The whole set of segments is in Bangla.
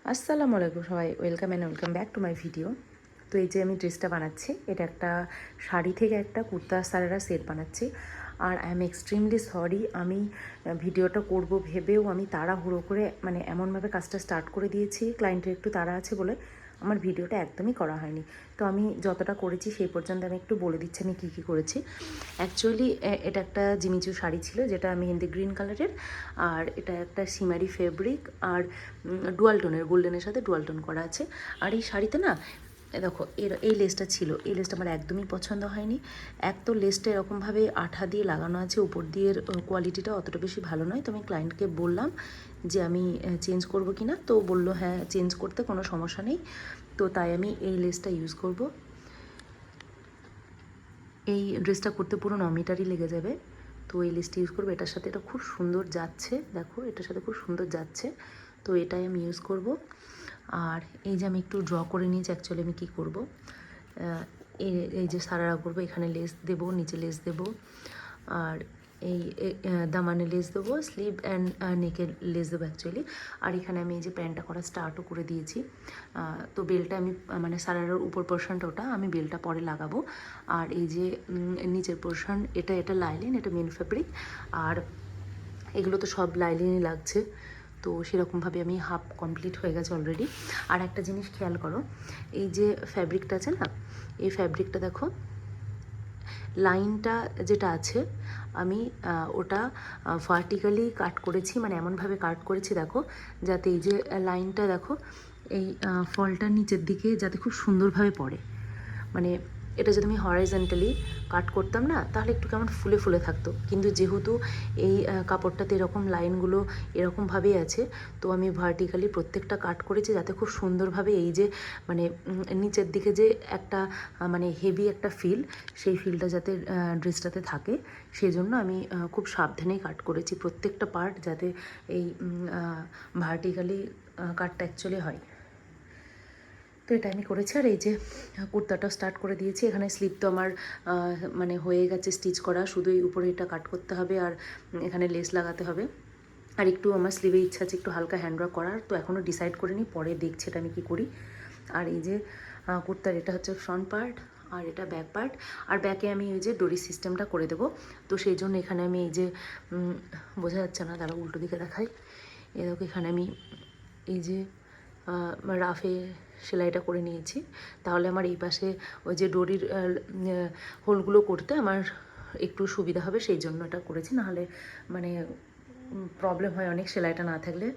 আসসালামু আলাইকুম সবাই, welcome and welcome back to my video. তো এই যে আমি ড্রেসটা বানাচ্ছি, এটা একটা শাড়ি থেকে একটা কুর্তা সারারা সেট বানাচ্ছি। আর আই এম এক্সট্রিমলি সরি, আমি ভিডিওটা করব ভেবেও আমি তাড়াহুড়ো করে মানে এমনভাবে কাজটা স্টার্ট করে দিয়েছি, ক্লায়েন্টের একটু তাড়া আছে বলে আমার ভিডিওটা একদমই করা হয়নি। তো আমি যতটা করেছি সেই পর্যন্ত আমি একটু বলে দিচ্ছি আমি কী কী করেছি। অ্যাকচুয়ালি এটা একটা জিমিচু শাড়ি ছিল, যেটা মেহেন্দি গ্রিন কালারের, আর এটা একটা সিমারি ফেব্রিক আর ডুয়াল টোনের, গোল্ডেনের সাথে ডুয়াল টোন করা আছে। আর এই শাড়িতে না দেখো এই লেসটা ছিল, এই লেসটা আমার একদমই পছন্দ হয়নি। এক তো লেসটা এরকমভাবে আঠা দিয়ে লাগানো আছে, উপর দিয়ে কোয়ালিটিটা অতটা বেশি ভালো নয়। তো আমি ক্লায়েন্টকে বললাম যে আমি চেঞ্জ করব কি না, তো বললো হ্যাঁ চেঞ্জ করতে কোনো সমস্যা নেই। তো তাই আমি এই লেসটা ইউজ করব। এই ড্রেসটা করতে পুরো 9 মিটারই লেগে যাবে। তো এই লেসটা ইউজ করবো, এটার সাথে এটা খুব সুন্দর যাচ্ছে, দেখো এটার সাথে খুব সুন্দর যাচ্ছে। তো এটাই আমি ইউজ করব। আর এই যে আমি একটু ড্র করে নিয়েছি অ্যাকচুয়ালি আমি কী করবো, এই যে সারারা করবো, এখানে লেস দেবো, নিচে লেস দেবো, আর এই দামানে লেস দেবো, স্লিভ অ্যান্ড নেকের লেস দেবো অ্যাকচুয়ালি। আর এখানে আমি এই যে প্যান্টটা করা স্টার্টও করে দিয়েছি। তো বেলটা আমি মানে সারারার উপর পোর্শনটা ওটা আমি বেলটা পরে লাগাবো। আর এই যে নিচের পোর্শন, এটা লাইলিন, এটা মেন ফেব্রিক, আর এগুলো তো সব লাইলিনই লাগছে। তো সেরকমভাবে আমি হাফ কমপ্লিট হয়ে গেছে অলরেডি। আর একটা জিনিস খেয়াল করো, এই যে ফ্যাব্রিকটা আছে না, এই ফ্যাব্রিকটা দেখো, লাইনটা যেটা আছে আমি ওটা ভার্টিক্যালি কাট করেছি, মানে এমনভাবে কাট করেছি দেখো, যাতে এই যে লাইনটা দেখো এই ফলটার নিচের দিকে যাতে খুব সুন্দরভাবে পড়ে। মানে এটা যদি আমি হরাইজন্টালি কাট করতাম না, তাহলে একটু কেমন ফুলে ফুলে থাকতো, কিন্তু যেহেতু এই কাপড়টাতে এরকম লাইনগুলো এরকমভাবেই আছে, তো আমি ভার্টিক্যালি প্রত্যেকটা কাট করেছি যাতে খুব সুন্দরভাবে এই যে মানে নিচের দিকে যে একটা মানে হেভি একটা ফিল, সেই ফিলটা যাতে ড্রেসটাতে থাকে, সেই জন্য আমি খুব সাবধানেই কাট করেছি প্রত্যেকটা পার্ট, যাতে এই ভার্টিক্যালি কাটটা অ্যাকচুয়ালি হয়। তো এটা আমি করেছি। আর এই যে কুর্তাটা স্টার্ট করে দিয়েছি, এখানে স্লিপ তো আমার মানে হয়ে গেছে স্টিচ করা, শুধু এই উপরে এটা কাট করতে হবে আর এখানে লেস লাগাতে হবে। আর একটু আমার স্লিভে ইচ্ছা আছে একটু হালকা হ্যান্ডওয়ার্ক করার, তো এখনও ডিসাইড করিনি, পরে দেখছি এটা আমি কী করি। আর এই যে কুর্তার এটা হচ্ছে ফ্রন্ট পার্ট, আর এটা ব্যাক পার্ট। আর ব্যাকে আমি এই যে ডোরি সিস্টেমটা করে দেবো, তো সেই জন্য এখানে আমি এই যে বোঝা যাচ্ছে না, তারা উল্টো দিকে দেখাই, এ দেখো এখানে আমি এই যে রাফে সেলাইটা করে নিয়েছি, তাহলে আমার এই পাশে ওই যে ডোরির হোলগুলো করতে আমার একটু সুবিধা হবে, সেই জন্য এটা করেছি, নাহলে মানে প্রবলেম হয় অনেক সেলাইটা না থাকলে।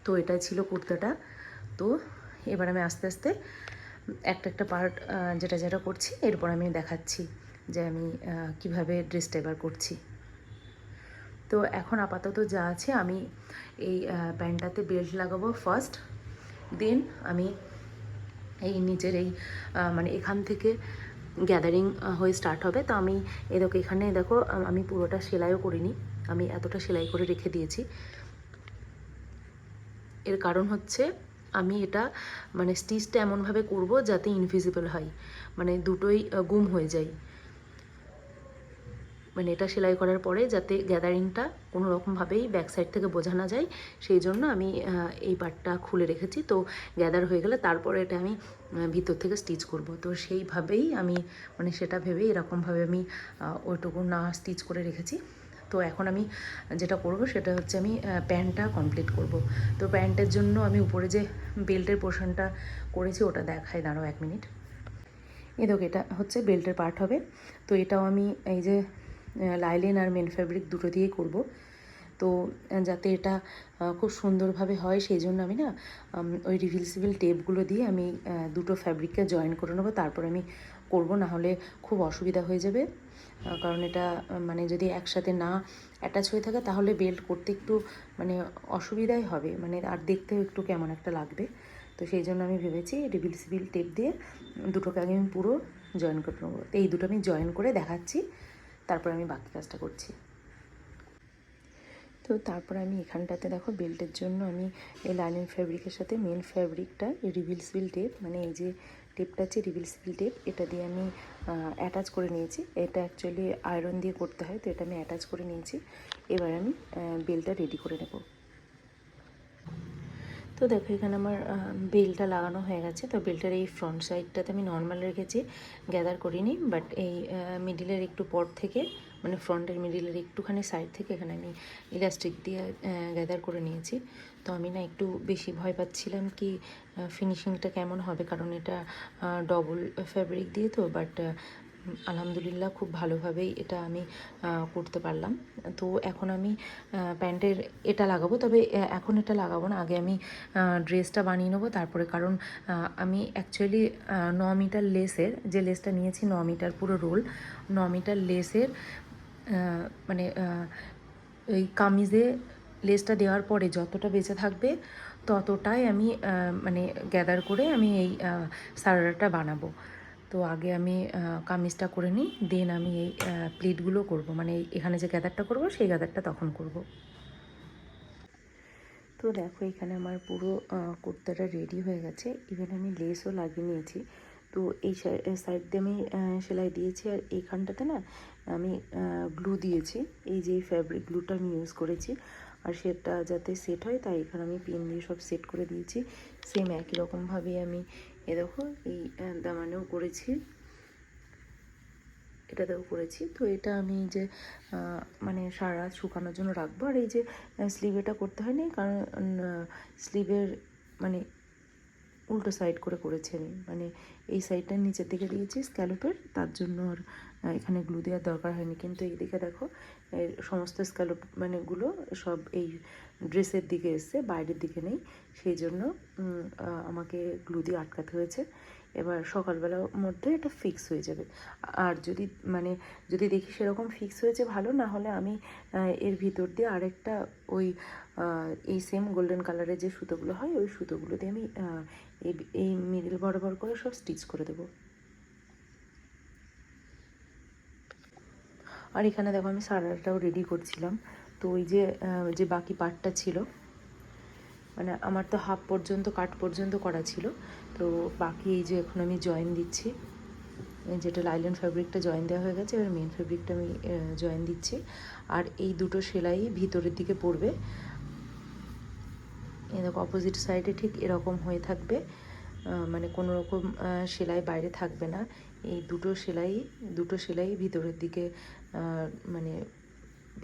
তো এটাই ছিল কুর্তাটা। তো এবার আমি আস্তে আস্তে একটা একটা পার্ট যেটা যেটা করছি, এরপর আমি দেখাচ্ছি যে আমি কিভাবে ড্রেসটা এবার করছি। তো এখন আপাতত যা আছে, আমি এই প্যান্টটাতে বেল্ট লাগাবো ফার্স্ট, দেন আমি এই নিচের এই মানে এখান থেকে গ্যাদারিং হয়ে স্টার্ট হবে। তো আমি এই দেখো এখানে দেখো আমি পুরোটা সেলাইও করিনি, আমি এতটা সেলাই করে রেখে দিয়েছি। এর কারণ হচ্ছে আমি এটা মানে স্টিচটা এমনভাবে করব যাতে ইনভিজিবল হয়, মানে দুটোই গুম হয়ে যায়, মানে এটা সেলাই করার পরে যাতে গ্যাদারিংটা কোনো রকমভাবেই ব্যাক সাইড থেকে বোঝা না যায়, সেই জন্য আমি এই পার্টটা খুলে রেখেছি। তো গ্যাদার হয়ে গেলে তারপরে এটা আমি ভিতর থেকে স্টিচ করব। তো সেইভাবেই আমি মানে সেটা ভেবেই এরকমভাবে আমি ওইটুকু না স্টিচ করে রেখেছি। তো এখন আমি যেটা করব সেটা হচ্ছে আমি প্যান্টটা কমপ্লিট করব। তো প্যান্টের জন্য আমি উপরে যে বেল্টের পোর্শনটা করেছি ওটা দেখাই, দাঁড়াও 1 মিনিট। এই দেখো এটা হচ্ছে বেল্টের পার্ট হবে। তো এটাও আমি এই যে লাইলিন আর মেন ফ্যাব্রিক দুটো দিয়েই করব। তো যাতে এটা খুব সুন্দরভাবে হয়, সেই জন্য আমি না ওই রিভিলসিবল টেপগুলো দিয়ে আমি দুটো ফ্যাব্রিককে জয়েন করে নেবো, তারপর আমি করব, না হলে খুব অসুবিধা হয়ে যাবে। কারণ এটা মানে যদি একসাথে না অ্যাটাচ হয়ে থাকে তাহলে বেল্ট করতে একটু মানে অসুবিধাই হবে, মানে আর দেখতেও একটু কেমন একটা লাগবে। তো সেই জন্য আমি ভেবেছি রিভিলসিবল টেপ দিয়ে দুটোকে আগে আমি পুরো জয়েন করে নেবো। তো এই দুটো আমি জয়েন করে দেখাচ্ছি, তারপর আমি বাকি কাজটা করছি। তো তারপর আমি এখানটাতে দেখো বেল্টের জন্য আমি এই লাইনিং ফ্যাব্রিকের সাথে মেন ফ্যাব্রিকটা এই রিভিলসিবল টেপ, মানে এই যে টেপটা আছে রিভিলসিবল টেপ, এটা দিয়ে আমি অ্যাটাচ করে নিয়েছি। এটা অ্যাকচুয়ালি আয়রন দিয়ে করতে হয়, তো এটা আমি অ্যাটাচ করে নিয়েছি। এবার আমি বেল্টটা রেডি করে নেব। তো দেখো এখানে আমার বেলটা লাগানো হয়ে গেছে। তো বেলটার এই ফ্রন্ট সাইডটাতে আমি নর্মাল রেখেছি, গ্যাদার করিনি, বাট এই মিডিলের একটু পর থেকে, মানে ফ্রন্টের মিডিলের একটুখানি সাইড থেকে এখানে আমি ইলাস্টিক দিয়ে গ্যাদার করে নিয়েছি। তো আমি না একটু বেশি ভয় পাচ্ছিলাম কি ফিনিশিংটা কেমন হবে, কারণ এটা ডবল ফ্যাব্রিক দিয়ে তো, বাট আলহামদুলিল্লাহ খুব ভালোভাবেই এটা আমি করতে পারলাম। তো এখন আমি প্যান্টের এটা লাগাবো, তবে এখন এটা লাগাবো না, আগে আমি ড্রেসটা বানিয়ে নেবো তারপরে, কারণ আমি অ্যাকচুয়ালি 9 মিটার লেসের যে লেসটা নিয়েছি, 9 মিটার পুরো রোল, 9 মিটার লেসের মানে এই কামিজে লেসটা দেওয়ার পরে যতটা বেঁচে থাকবে ততটাই আমি মানে গ্যাদার করে আমি এই সারারাটা বানাবো। তো আগে আমি কামিজটা করে নিই, দেন আমি এই প্লিটগুলো করব, মানে এখানে যে গ্যাদারটা করব সেই গ্যাদারটা তখন করব। তো দেখো এখানে আমার পুরো কুর্তাটা রেডি হয়ে গেছে, ইভেন আমি লেসও লাগিয়ে নিয়েছি। তো এই সাইড দিয়ে আমি সেলাই দিয়েছি, আর এইখানটাতে না আমি গ্লু দিয়েছি, এই যে ফ্যাব্রিক গ্লুটা আমি ইউজ করেছি, আর সেটা যাতে সেট হয় তাই এখানে আমি পিন দিয়ে সব সেট করে দিয়েছি। সেম একই রকমভাবে আমি দেখো এই দামানেও করেছি, এটাতেও করেছি। তো এটা আমি যে মানে সারা রাত শুকানোর জন্য রাখবো। আর এই যে স্লিভ এটা করতে হয়নি, কারণ স্লিভের মানে উল্টো সাইড করে করেছি আমি, মানে এই সাইডটা নিচের দিকে দিয়েছি স্ক্যালোপের, তার জন্য আর এখানে গ্লু দেওয়ার দরকার হয়নি। কিন্তু এইদিকে দেখো সমস্ত স্ক্যালোপ মানে গুলো সব এই ড্রেসের দিকে এসছে, বাইরের দিকে নেই, সেই জন্য আমাকে গ্লু দিয়ে আটকাতে হয়েছে। এবার সকালবেলার মধ্যে এটা ফিক্স হয়ে যাবে। আর যদি দেখি সেরকম ফিক্স হয়েছে ভালো, না হলে আমি এর ভিতর দিয়ে আরেকটা ওই এই সেম গোল্ডেন কালারের যে সুতোগুলো হয় ওই সুতোগুলো দিয়ে আমি এই মিডল বরাবর করে সব স্টিচ করে দেবো। আর এখানে দেখো আমি সারাটাও রেডি করছিলাম। তো ওই যে বাকি পার্টটা ছিল, মানে আমার তো হাফ পর্যন্ত কাট পর্যন্ত করা ছিল, তো বাকি এই যে এখন আমি জয়েন দিচ্ছি, যেটা লাইলন ফ্যাব্রিকটা জয়েন দেওয়া হয়ে গেছে, এবার মেন ফ্যাব্রিকটা আমি জয়েন দিচ্ছি। আর এই দুটো সেলাই ভিতরের দিকে পড়বে, এই দেখো অপোজিট সাইডে ঠিক এরকম হয়ে থাকবে, মানে কোনো রকম সেলাই বাইরে থাকবে না। এই দুটো সেলাই ভিতরের দিকে মানে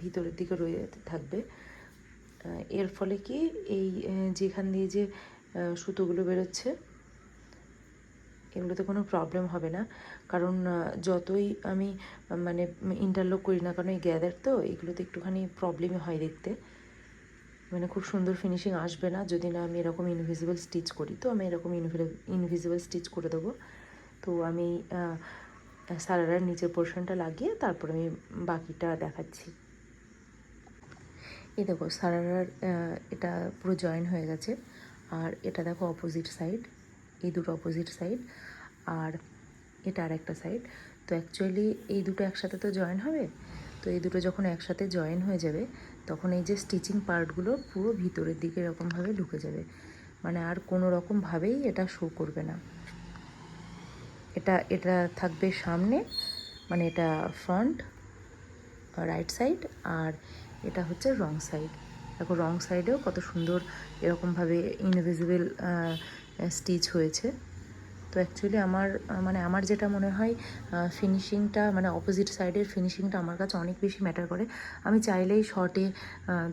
ভিতরের দিকে রয়ে থাকবে। এর ফলে কি এই যেখান দিয়ে যে সুতোগুলো বেরোচ্ছে এগুলোতে কোনো প্রবলেম হবে না, কারণ যতই আমি মানে ইন্টারলক করি না, কারণ এই গ্যাদার তো এগুলোতে একটুখানি প্রবলেমই হয় দেখতে, মানে খুব সুন্দর ফিনিশিং আসবে না যদি না আমি এরকম ইনভিজিবল স্টিচ করি। তো আমি এরকম ইনভিজিবল স্টিচ করে দেবো। তো আমি সারারার নিচের পোর্শনটা লাগিয়ে তারপর আমি বাকিটা দেখাচ্ছি। এই দেখো সারারার এটা পুরো জয়েন হয়ে গেছে, আর এটা দেখো অপোজিট সাইড, এই দুটো অপোজিট সাইড, আর এটা আর একটা সাইড। তো অ্যাকচুয়ালি এই দুটো একসাথে তো জয়েন হবে, তো এই দুটো যখন একসাথে জয়েন হয়ে যাবে তখন এই যে স্টিচিং পার্টগুলো পুরো ভিতরের দিকে এরকমভাবে ঢুকে যাবে, মানে আর কোনো রকমভাবেই এটা শো করবে না। এটা থাকবে সামনে, মানে এটা ফ্রন্ট রাইট সাইড, আর এটা হচ্ছে রং সাইড। দেখো রং সাইডেও কত সুন্দর এরকমভাবে ইনভিজিবল স্টিচ হয়েছে। তো অ্যাকচুয়ালি আমার যেটা মনে হয় ফিনিশিংটা, মানে অপোজিট সাইডের ফিনিশিংটা আমার কাছে অনেক বেশি ম্যাটার করে। আমি চাইলেই শর্টে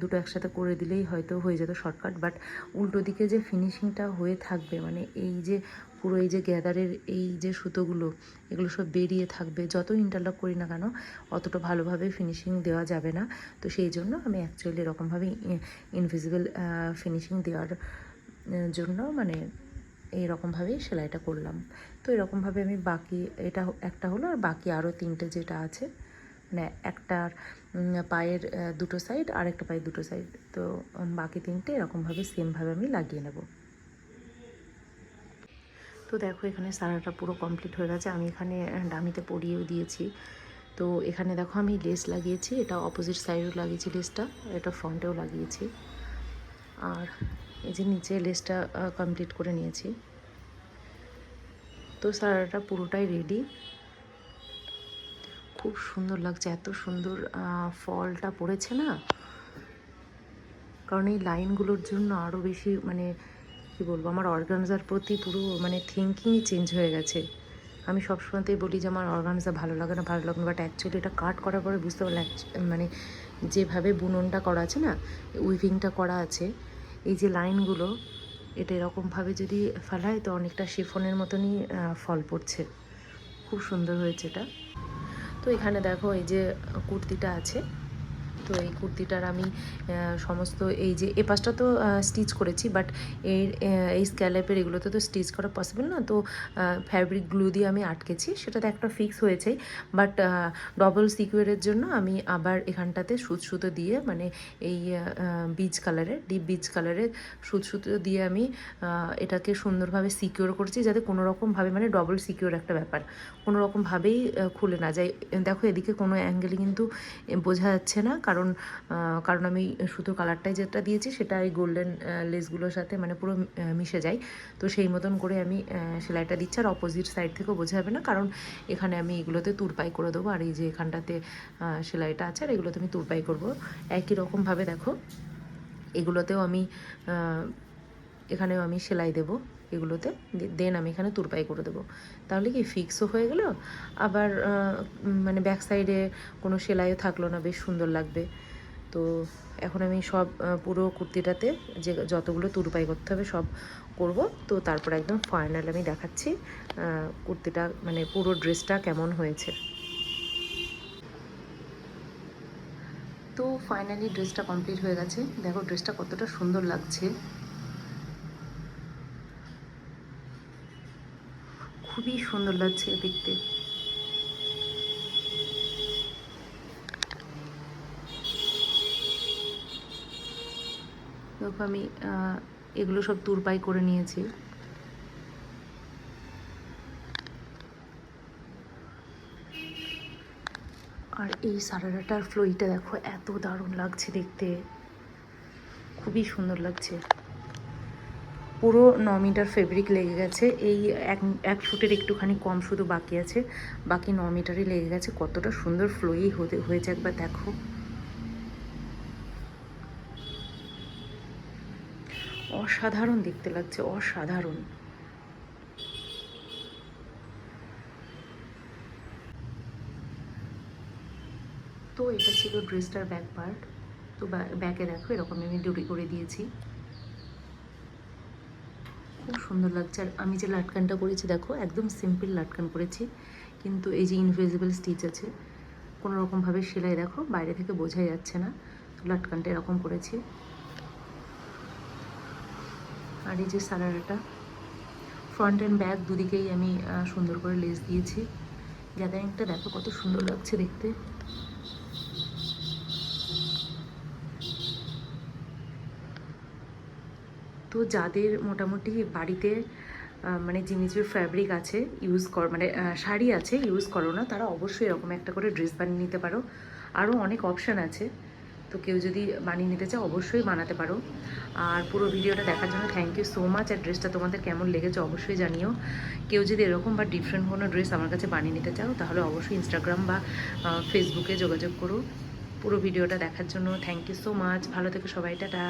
দুটো একসাথে করে দিলেই হয়তো হয়ে যেত শর্টকাট, বাট উল্টো দিকে যে ফিনিশিংটা হয়ে থাকবে, মানে এই যে পুরো এই যে গ্যাদারের এই যে সুতোগুলো এগুলো সব বেরিয়ে থাকবে, যত ইন্টারলক করি না কেন অতটা ভালোভাবে ফিনিশিং দেওয়া যাবে না। তো সেই জন্য আমি অ্যাকচুয়ালি এরকমভাবে ইনভিজিবল ফিনিশিং দেওয়ার জন্য মানে এইরকমভাবেই সেলাইটা করলাম। তো এরকমভাবে আমি বাকি এটা একটা হলো, আর বাকি আরও তিনটে যেটা আছে, মানে একটার পায়ের দুটো সাইড আর একটা পায়ের দুটো সাইড, তো বাকি তিনটে এরকমভাবে সেমভাবে আমি লাগিয়ে নেব। তো দেখো এখানে সারাটা পুরো কমপ্লিট হয়ে গেছে, আমি এখানে ডামিতে পরিয়েও দিয়েছি। তো এখানে দেখো আমি লেস লাগিয়েছি, এটা অপোজিট সাইডেও লাগিয়েছি লেসটা, এটা ফ্রন্টেও লাগিয়েছি, আর এই যে নিচে লেসটা কমপ্লিট করে নিয়েছি। তো সারাটা পুরোটাই রেডি, খুব সুন্দর লাগছে, এত সুন্দর ফলটা পড়েছে না, কারণ এই লাইনগুলোর জন্য আরও বেশি মানে কী বলবো, আমার অর্গানজার প্রতি পুরো মানে থিঙ্কিংই চেঞ্জ হয়ে গেছে। আমি সবসময়তেই বলি যে আমার অর্গানজা ভালো লাগে না, বাট অ্যাকচুয়ালি এটা কাট করার পরে বুঝতে পারলাম মানে যেভাবে বুননটা করা আছে না, উইভিংটা করা আছে, এই যে লাইনগুলো, এটা এরকমভাবে যদি ফেলা হয় তো অনেকটা শিফনের মতনই ফল পড়ছে। খুব সুন্দর হয়েছে এটা। তো এখানে দেখো এই যে কুর্তিটা আছে, তো এই কুর্তিটার আমি সমস্ত এই যে এ পাশটা তো স্টিচ করেছি, বাট এই স্ক্যালেপের এগুলোতে তো স্টিচ করা পসিবল না, তো ফ্যাব্রিক গ্লু দিয়ে আমি আটকেছি, সেটাতে একটা ফিক্স হয়েছেই। বাট ডবল সিকুয়ারের জন্য আমি আবার এখানটাতে সুতো দিয়ে, মানে এই ডিপ বীজ কালারের সুতো দিয়ে আমি এটাকে সুন্দরভাবে সিকিওর করছি, যাতে কোনো রকমভাবে, মানে ডবল সিকিওর একটা ব্যাপার, কোনো রকমভাবেই খুলে না যায়। দেখো এদিকে কোনো অ্যাঙ্গেলে কিন্তু বোঝা যাচ্ছে না, কারণ আমি সুতো কালারটাই যেটা দিয়েছি সেটা এই গোল্ডেন লেসগুলোর সাথে মানে পুরো মিশে যায়। তো সেই মতন করে আমি সেলাইটা দিচ্ছি, আর অপোজিট সাইড থেকেও বোঝা যাবে না, কারণ এখানে আমি এগুলোতে তুরপাই করে দেবো, আর এই যে এখানটাতে সেলাইটা আছে আর এগুলোতে আমি তুরপাই করবো। একই রকমভাবে দেখো এগুলোতেও আমি এখানেও আমি সেলাই দেবো এগুলোতে, দেন আমি এখানে তুরপাই করে দেবো, তাহলে কি ফিক্সও হয়ে গেল, আবার মানে ব্যাক সাইডে কোনো সেলাইও থাকলো না, বেশ সুন্দর লাগবে। তো এখন আমি সব পুরো কুর্তিটাতে যে যতগুলো তুরপাই করতে হবে সব করব, তো তারপর একদম ফাইনাল আমি দেখাচ্ছি কুর্তিটা, মানে পুরো ড্রেসটা কেমন হয়েছে। তো ফাইনালি ড্রেসটা কমপ্লিট হয়ে গেছে, দেখো ড্রেসটা কতটা সুন্দর লাগছে, খুবই সুন্দর লাগছে দেখতে। দেখো আমি এগুলো সব তুরপাই করে নিয়েছি। আর এই সারারাটার ফ্লোইটা দেখো এত দারুণ লাগছে দেখতে, খুবই সুন্দর লাগছে। পুরো 9 মিটার ফেব্রিক লেগে গেছে, এই এক ফুটের একটুখানি কম শুধু বাকি আছে, বাকি 9 মিটারই লেগে গেছে। কতটা সুন্দর ফ্লোই হয়েছে একবার দেখো, অসাধারণ দেখতে লাগছে, অসাধারণ। তো এটা ছিল ড্রেসটার ব্যাক পার্ট। তো ব্যাকে দেখো এরকম আমি ডুরি করে দিয়েছি, খুব সুন্দর লাগছে। আর আমি যে লাটকানটা করেছি দেখো একদম সিম্পল লাটকান করেছি, কিন্তু এই যে ইনভিজিবল স্টিচ আছে, কোনো রকমভাবে সেলাই দেখো বাইরে থেকে বোঝাই যাচ্ছে না। তো লাটকানটা এরকম করেছি। আর এই যে সারারাটা ফ্রন্ট অ্যান্ড ব্যাক দুদিকেই আমি সুন্দর করে লেস দিয়েছি। গ্যাদারিংটা দেখো কত সুন্দর লাগছে দেখতে। তো যাদের মোটামুটি বাড়িতে মানে জিমিচুর ফ্যাব্রিক আছে মানে শাড়ি আছে ইউজ করো না, তারা অবশ্যই এরকম একটা করে ড্রেস বানিয়ে নিতে পারো। আরও অনেক অপশান আছে, তো কেউ যদি বানিয়ে নিতে চাও অবশ্যই বানাতে পারো। আর পুরো ভিডিওটা দেখার জন্য থ্যাংক ইউ সো মাচ। আর ড্রেসটা তোমাদের কেমন লেগেছে অবশ্যই জানিও। কেউ যদি এরকম বা ডিফারেন্ট কোনো ড্রেস আমার কাছে বানিয়ে নিতে চাও তাহলে অবশ্যই ইনস্টাগ্রাম বা ফেসবুকে যোগাযোগ করো। পুরো ভিডিওটা দেখার জন্য থ্যাংক ইউ সো মাচ। ভালো থেকো সবাই, টাটা।